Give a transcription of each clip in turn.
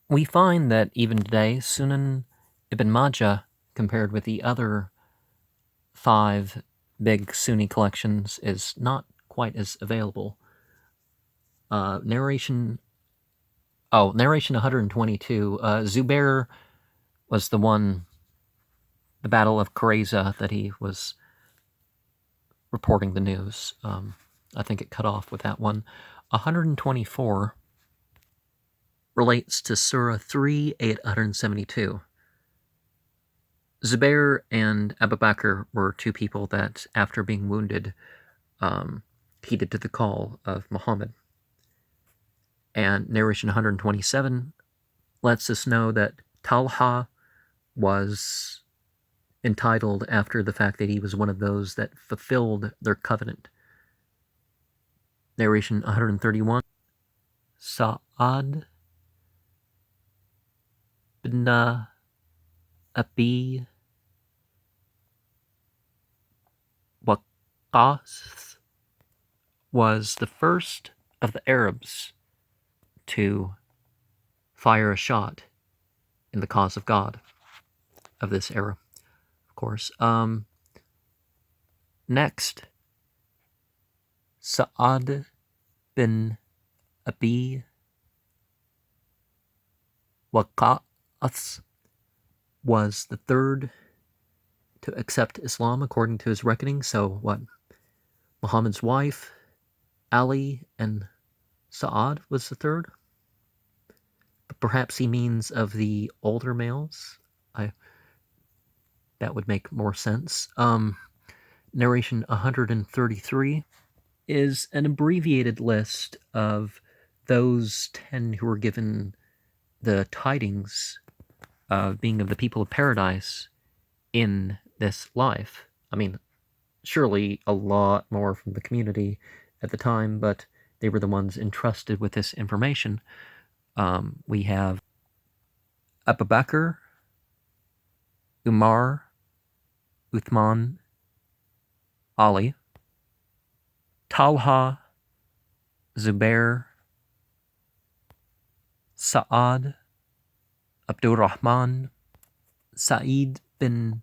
We find that even today, Sunan Ibn Majah, compared with the other 5 big Sunni collections, is not quite as available. Narration 122. Zubair was the Battle of Qurayza, that he was reporting the news. I think it cut off with that one. 124 relates to Surah 3, 872. Zubair and Abu Bakr were 2 people that, after being wounded, heeded to the call of Muhammad. And narration 127 lets us know that Talha was entitled after the fact that he was one of those that fulfilled their covenant. Narration 131, Sa'ad bin Abi Waqqas was the first of the Arabs to fire a shot in the cause of God of this era, of course. Next, Sa'ad bin Abi Waqqas was the third to accept Islam according to his reckoning. So what? Muhammad's wife, Ali, and Sa'ad was the third. But perhaps he means of the older males. That would make more sense. Narration 133 is an abbreviated list of those 10 who were given the tidings of being of the people of paradise in this life. I mean, surely a lot more from the community at the time, but they were the ones entrusted with this information. We have Abu Bakr, Umar, Uthman, Ali, Talha, Zubair, Sa'ad, Abdurrahman, Sa'id bin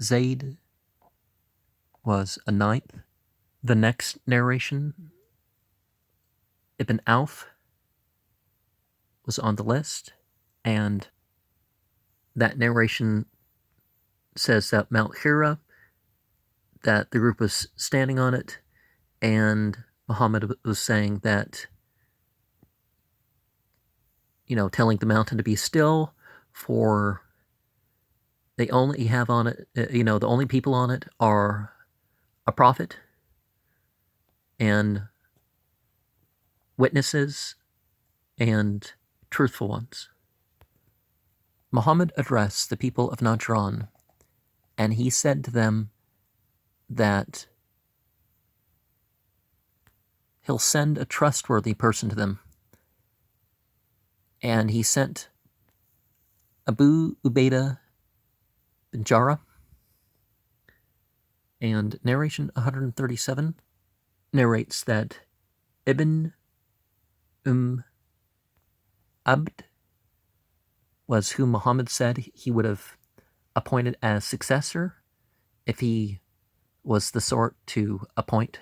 Zayd was a 9th. The next narration, Ibn Auf, was on the list, and that narration says that Mount Hira, that the group was standing on it, and Muhammad was saying that, telling the mountain to be still, for they only have on it, the only people on it are a prophet and witnesses and truthful ones. Muhammad addressed the people of Najran, and he said to them that he'll send a trustworthy person to them. And he sent Abu Ubaidah bin Jarrah. And narration 137 narrates that Ibn Abd was who Muhammad said he would have appointed as successor if he was the sort to appoint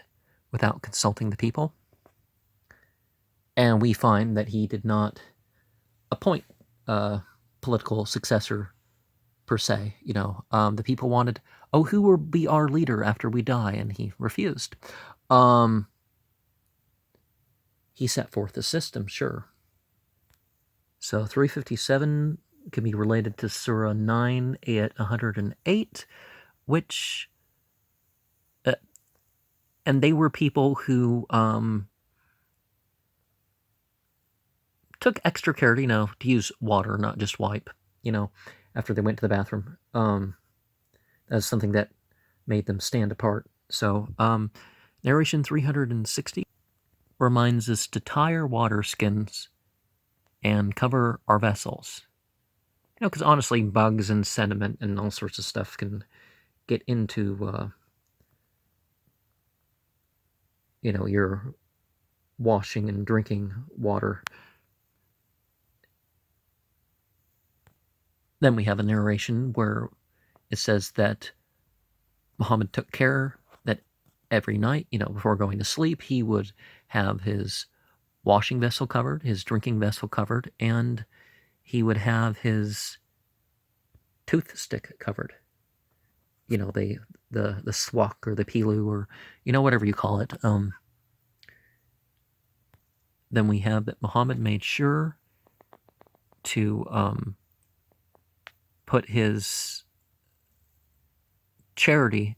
without consulting the people. And we find that he did not appoint a political successor per se. The people wanted, who will be our leader after we die? And he refused. He set forth a system, sure. So 357 can be related to Surah 9, 108, which, and they were people who took extra care to use water, not just wipe, after they went to the bathroom. That's something that made them stand apart. So, narration 360 reminds us to tie our water skins and cover our vessels. Because honestly, bugs and sediment and all sorts of stuff can get into, your washing and drinking water. Then we have a narration where it says that Muhammad took care that every night, before going to sleep, he would have his washing vessel covered, his drinking vessel covered, and he would have his toothstick covered. The swak or the pilu or whatever you call it. Then we have that Muhammad made sure to put his charity,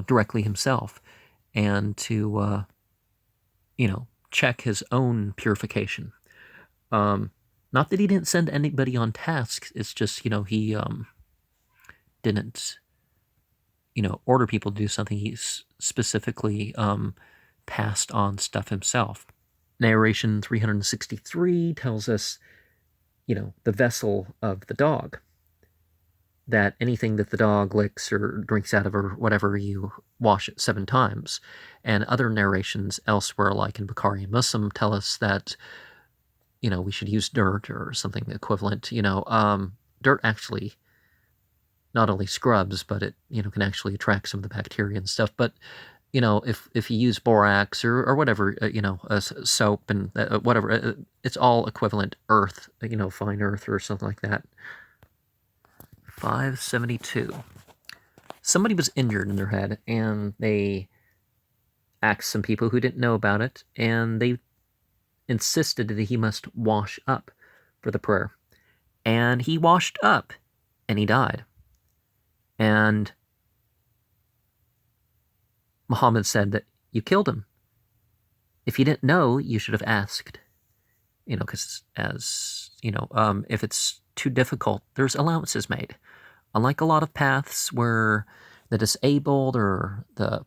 directly himself, and to check his own purification. Not that he didn't send anybody on tasks. It's just he didn't order people to do something. He specifically passed on stuff himself. Narration 363 tells us, the vessel of the dog. That anything that the dog licks or drinks out of or whatever, you wash it 7 times. And other narrations elsewhere, like in Bukhari and Muslim, tell us that, we should use dirt or something equivalent. Dirt actually not only scrubs, but it, can actually attract some of the bacteria and stuff. But, if you use borax or whatever, soap and whatever, it's all equivalent earth, fine earth or something like that. 572. Somebody was injured in their head, and they asked some people who didn't know about it, and they insisted that he must wash up for the prayer. And he washed up, and he died. And Muhammad said that you killed him. If you didn't know, you should have asked. Because if it's too difficult, there's allowances made. Unlike a lot of paths where the disabled or the